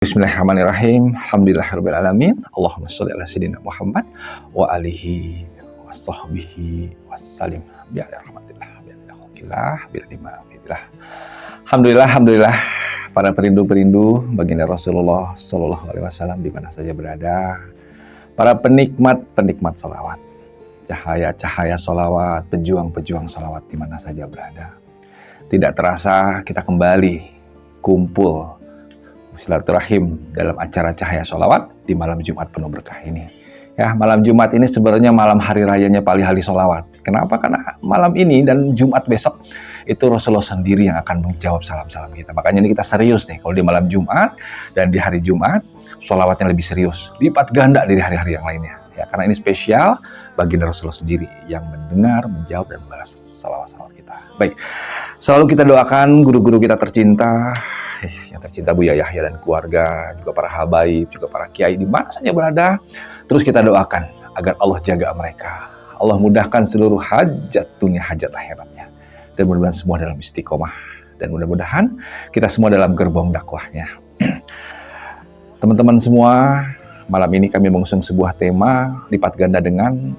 Bismillahirrahmanirrahim. Alhamdulillahirabbil alamin. Allahumma shalli ala sayyidina Muhammad wa alihi wa sahbihi wasallim. Bi rahmatillah, bi khalqillah, bi ma'afillah. Alhamdulillah. Para perindu-perindu baginda Rasulullah sallallahu alaihi wasallam di mana saja berada. Para penikmat sholawat. Cahaya-cahaya sholawat, pejuang-pejuang sholawat di mana saja berada. Tidak terasa kita kembali kumpul silaturahim dalam acara Cahaya Sholawat di malam Jumat penuh berkah ini. Ya, malam Jumat ini sebenarnya malam hari rayanya Pali Hari Sholawat. Kenapa? Karena malam ini dan Jumat besok itu Rasulullah sendiri yang akan menjawab salam-salam kita. Makanya ini kita serius nih kalau di malam Jumat dan di hari Jumat sholawatnya lebih serius, lipat ganda dari hari-hari yang lainnya. Ya, karena ini spesial baginda Rasulullah sendiri yang mendengar, menjawab dan membalas salawat-salawat kita. Baik, selalu kita doakan guru-guru kita tercinta, yang tercinta Buya Yahya dan keluarga, juga para habaib, juga para kiai di mana saja berada. Terus kita doakan agar Allah jaga mereka. Allah mudahkan seluruh hajat dunia, hajat akhiratnya. Dan mudah-mudahan semua dalam istiqomah. Dan mudah-mudahan kita semua dalam gerbong dakwahnya. Teman-teman semua, malam ini kami mengusung sebuah tema lipat ganda dengan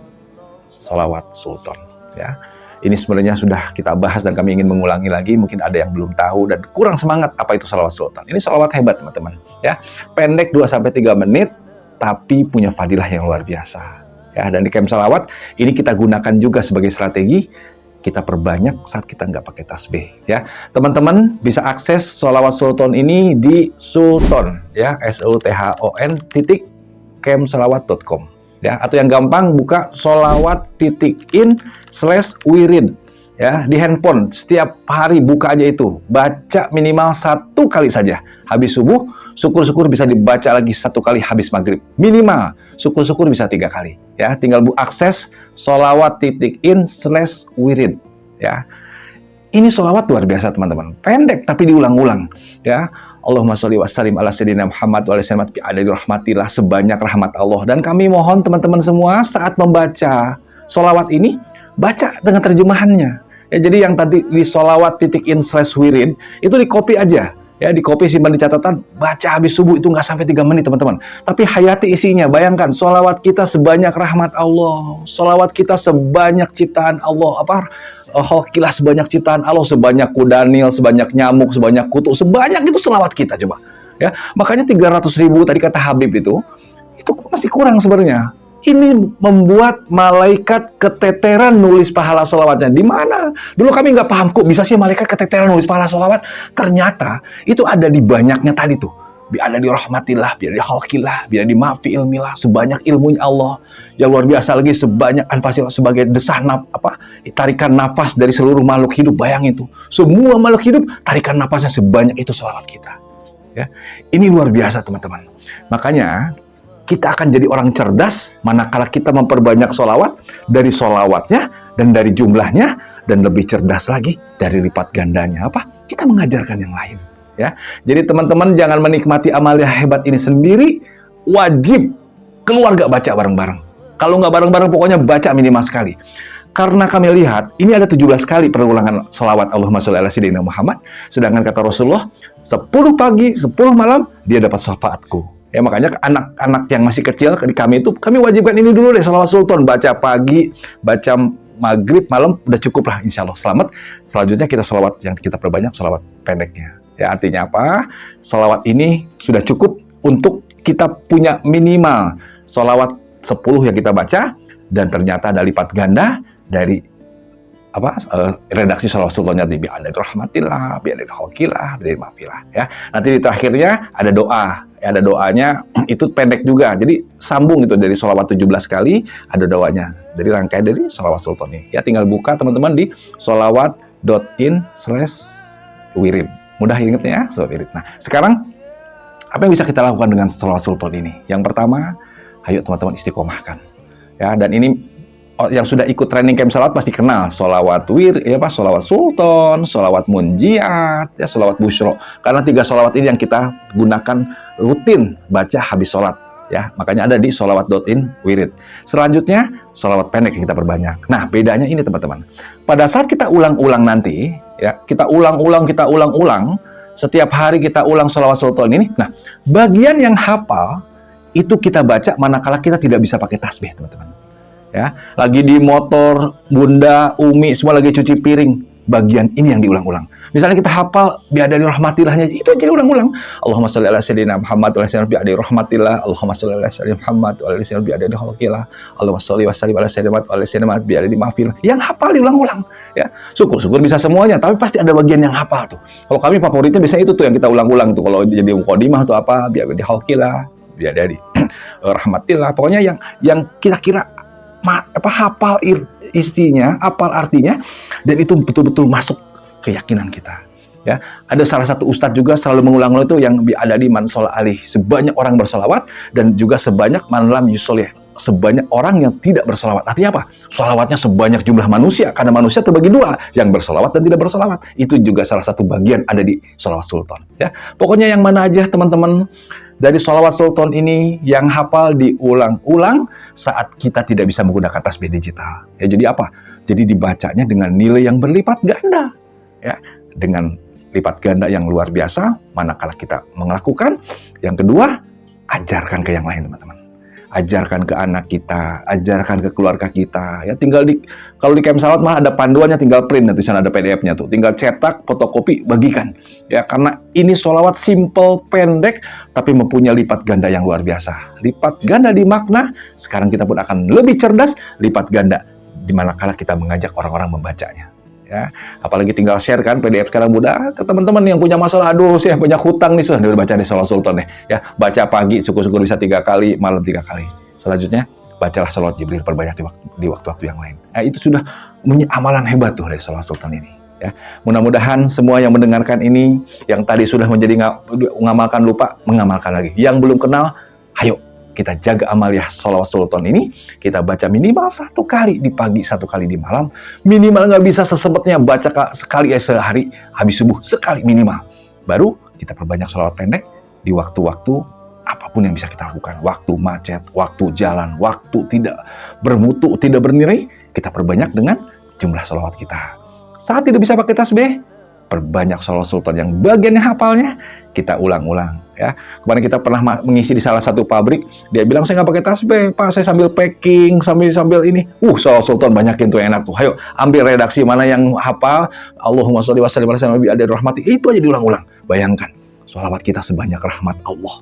sholawat sultan. Ya. Ini sebenarnya sudah kita bahas dan kami ingin mengulangi lagi. Mungkin ada yang belum tahu dan kurang semangat apa itu sholawat sultan. Ini sholawat hebat teman-teman. Ya, pendek 2-3 menit, tapi punya fadilah yang luar biasa. Ya, dan di camp sholawat ini kita gunakan juga sebagai strategi. Kita perbanyak saat kita nggak pakai tasbih. Ya, teman-teman bisa akses sholawat sultan ini di Sultan, ya, sulton.campsholawat.com. Ya, atau yang gampang buka sholawat.in/wirid ya di handphone. Setiap hari buka aja itu, baca minimal 1 kali saja habis subuh, syukur-syukur bisa dibaca lagi 1 kali habis maghrib minimal, syukur-syukur bisa 3 kali ya. Tinggal akses sholawat.in/wirid ya. Ini sholawat luar biasa teman-teman, pendek tapi diulang-ulang ya. Allahumma sholli wa sallim ala sayyidina Muhammad wa ala rahmatillah, sebanyak rahmat Allah. Dan kami mohon teman-teman semua saat membaca sholawat ini, baca dengan terjemahannya. Ya, jadi yang tadi di sholawat.in/wirid itu di copy aja. Ya, di copy simpan di catatan, baca habis subuh itu nggak sampai 3 menit teman-teman. Tapi hayati isinya, bayangkan sholawat kita sebanyak rahmat Allah, sholawat kita sebanyak ciptaan Allah, khalqillah sebanyak ciptaan Allah, sebanyak kudanil, sebanyak nyamuk, sebanyak kutu, sebanyak itu sholawat kita coba. Ya, makanya 300.000 tadi kata Habib itu masih kurang sebenarnya. Ini membuat malaikat keteteran nulis pahala sholawatnya. Di mana? Dulu kami nggak paham kok bisa sih malaikat keteteran nulis pahala sholawat. Ternyata itu ada di banyaknya tadi tuh. Ada di rahmatillah, biar di khalqillah, biar di maafi ilmillah, sebanyak ilmunya Allah. Yang luar biasa lagi sebanyak anfasil sebagai desah tarikan nafas dari seluruh makhluk hidup. Bayangin tuh. Semua makhluk hidup tarikan nafasnya sebanyak itu sholawat kita. Ya. Ini luar biasa teman-teman. Makanya kita akan jadi orang cerdas manakala kita memperbanyak sholawat dari sholawatnya dan dari jumlahnya, dan lebih cerdas lagi dari lipat gandanya. Kita mengajarkan yang lain. Ya, jadi teman-teman jangan menikmati amalia hebat ini sendiri, wajib keluarga baca bareng-bareng. Kalau nggak bareng-bareng pokoknya baca minimal sekali. Karena kami lihat ini ada 17 kali perulangan sholawat Allahumma sholli ala sayyidina Muhammad, sedangkan kata Rasulullah 10 pagi 10 malam dia dapat syafaatku. Ya, makanya anak-anak yang masih kecil di kami itu, kami wajibkan ini dulu deh, sholawat sultan. Baca pagi, baca maghrib, malam, udah cukup lah, insya Allah selamat. Selanjutnya kita sholawat yang kita perbanyak, sholawat pendeknya. Ya, artinya apa? Sholawat ini sudah cukup untuk kita punya minimal sholawat 10 yang kita baca, dan ternyata ada lipat ganda dari redaksi sholawat sultannya di bi'adad rahmatillah, bi'adad khalqillah, bi'adad maafilah. Ya, nanti di terakhirnya ada doa. Ya, ada doanya, itu pendek juga. Jadi sambung itu dari sholawat 17 kali, ada doanya. Dari rangkaian dari sholawat sultan ini. Ya, tinggal buka teman-teman di sholawat.in/wirid. Mudah ingetnya ya, wirid. Nah, sekarang apa yang bisa kita lakukan dengan sholawat sultan ini? Yang pertama, ayo teman-teman istiqomahkan. Ya, dan ini yang sudah ikut training camp sholawat pasti kenal sholawat sholawat sultan, sholawat munjiat, ya, sholawat busyro. Karena 3 sholawat ini yang kita gunakan rutin baca habis sholat. Ya, makanya ada di sholawat.in/wirid. Selanjutnya sholawat pendek yang kita perbanyak. Nah, bedanya ini teman-teman. Pada saat kita ulang-ulang nanti, ya, kita ulang-ulang Setiap hari kita ulang sholawat sultan ini. Nah, bagian yang hafal itu kita baca manakala kita tidak bisa pakai tasbih, teman-teman. Ya, lagi di motor, Bunda, Umi semua lagi cuci piring. Bagian ini yang diulang-ulang. Misalnya kita hafal biadani rahmatilahnya, itu aja diulang-ulang. Allahumma sholli ala sayyidina Muhammad wa ala sayyidina biadani rahmatillah. Allahumma sholli ala sayyidina Muhammad wa ala sayyidina biadani rahmatillah. Allahumma sholli wa sallim ala sayyidina Muhammad wa ala sayyidina biadani mahfil. Yang hafal diulang-ulang. Ya, syukur-syukur bisa semuanya, tapi pasti ada bagian yang hafal tuh. Kalau kami favoritnya biasanya itu tuh yang kita ulang-ulang tuh. Kalau jadi mukadimah atau apa, biadani halqillah, biadani rahmatillah. Pokoknya yang kira-kira hafal istinya, hafal artinya, dan itu betul-betul masuk keyakinan kita. Ya, ada salah satu ustadz juga selalu mengulang itu yang ada di man sholla alih, sebanyak orang bersolawat dan juga sebanyak man lam yusolih, sebanyak orang yang tidak bersolawat. Artinya apa? Solawatnya sebanyak jumlah manusia, karena manusia terbagi dua, yang bersolawat dan tidak bersolawat. Itu juga salah satu bagian ada di sholawat sultan. Ya, pokoknya yang mana aja teman-teman dari sholawat sultan ini yang hafal diulang-ulang saat kita tidak bisa menggunakan tasbih digital. Ya, jadi apa? Jadi dibacanya dengan nilai yang berlipat ganda. Ya, dengan lipat ganda yang luar biasa manakala kita melakukan. Yang kedua, ajarkan ke yang lain, teman-teman. Ajarkan ke anak kita, ajarkan ke keluarga kita. Ya, tinggal kalau di camp salawat malah ada panduannya, tinggal print, nanti sana ada PDF-nya tuh. Tinggal cetak, fotokopi, bagikan. Ya, karena ini sholawat simple, pendek, tapi mempunyai lipat ganda yang luar biasa. Lipat ganda di makna, sekarang kita pun akan lebih cerdas, lipat ganda di manakala kita mengajak orang-orang membacanya. Ya, apalagi tinggal share kan PDF sekarang mudah ke teman-teman yang punya masalah, aduh saya banyak hutang nih, sudah baca di sholawat sultan deh. Ya, baca pagi syukur-syukur bisa 3 kali, malam 3 kali. Selanjutnya bacalah sholawat Jibril perbanyak di waktu-waktu yang lain. Itu sudah amalan hebat tuh dari sholawat sultan ini. Ya, mudah-mudahan semua yang mendengarkan ini, yang tadi sudah menjadi mengamalkan lupa, mengamalkan lagi. Yang belum kenal, ayo kita jaga amaliyah sholawat sultan ini. Kita baca minimal 1 kali di pagi, 1 kali di malam. Minimal nggak bisa sesempatnya baca sekali sehari, habis subuh sekali minimal. Baru kita perbanyak sholawat pendek di waktu-waktu apapun yang bisa kita lakukan. Waktu macet, waktu jalan, waktu tidak bermutu, tidak bernilai, kita perbanyak dengan jumlah sholawat kita. Saat tidak bisa pakai tasbih, perbanyak sholawat sultan yang bagiannya hafalnya, kita ulang-ulang. Ya, kemarin kita pernah mengisi di salah satu pabrik, dia bilang saya nggak pakai tasbih, Pak, saya sambil packing, sambil ini. Sholawat sultan banyakin tuh yang enak tuh. Ayo ambil redaksi mana yang hafal. Allahumma sholli wa sallim ala sayyidina Muhammad rahmati. Itu aja diulang-ulang. Bayangkan, sholawat kita sebanyak rahmat Allah.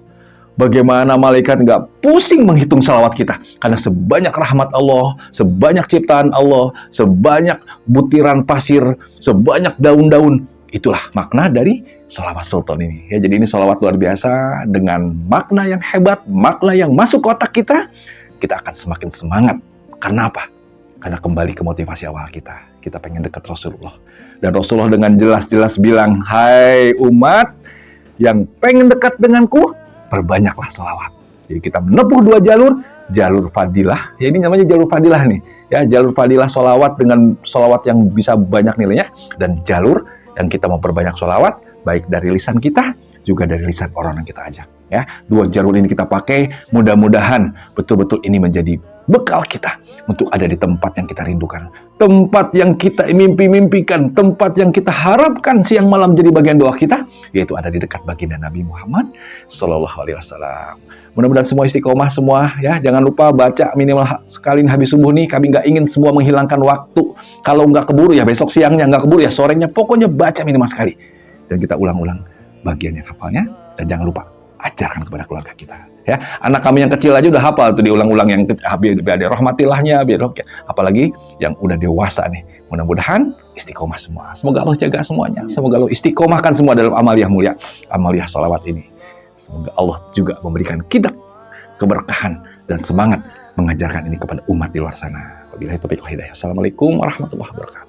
Bagaimana malaikat nggak pusing menghitung sholawat kita? Karena sebanyak rahmat Allah, sebanyak ciptaan Allah, sebanyak butiran pasir, sebanyak daun-daun. Itulah makna dari sholawat sultan ini. Ya, jadi ini sholawat luar biasa dengan makna yang hebat, makna yang masuk ke otak kita. Kita akan semakin semangat. Karena apa? Karena kembali ke motivasi awal kita. Kita pengen dekat Rasulullah. Dan Rasulullah dengan jelas-jelas bilang, hai umat yang pengen dekat denganku, perbanyaklah sholawat. Jadi kita menempuh 2 jalur. Jalur fadilah, ya ini namanya jalur fadilah nih. Ya, jalur fadilah sholawat dengan sholawat yang bisa banyak nilainya. Dan jalur yang kita memperbanyak sholawat, baik dari lisan kita, juga dari lisan orang yang kita ajak. Ya, 2 jalur ini kita pakai, mudah-mudahan betul-betul ini menjadi bekal kita untuk ada di tempat yang kita rindukan, tempat yang kita mimpi-mimpikan, tempat yang kita harapkan siang malam jadi bagian doa kita, yaitu ada di dekat baginda Nabi Muhammad Sallallahu Alaihi Wasallam. Mudah-mudahan semua istiqomah semua, ya. Jangan lupa baca minimal sekali habis subuh nih. Kami nggak ingin semua menghilangkan waktu. Kalau nggak keburu ya besok siangnya, nggak keburu ya sorenya. Pokoknya baca minimal sekali. Dan kita ulang-ulang bagian yang hafalnya. Dan jangan lupa ajarkan kepada keluarga kita. Ya, anak kami yang kecil aja udah hafal tuh diulang-ulang yang biar rahmatilahnya, biar apalagi yang udah dewasa nih. Mudah-mudahan istiqomah semua. Semoga Allah jaga semuanya. Semoga Allah istiqomahkan semua dalam amaliyah mulia, amaliyah sholawat ini. Semoga Allah juga memberikan kita keberkahan dan semangat mengajarkan ini kepada umat di luar sana. Wabillahi taufiq wal hidayah. Assalamualaikum warahmatullahi wabarakatuh.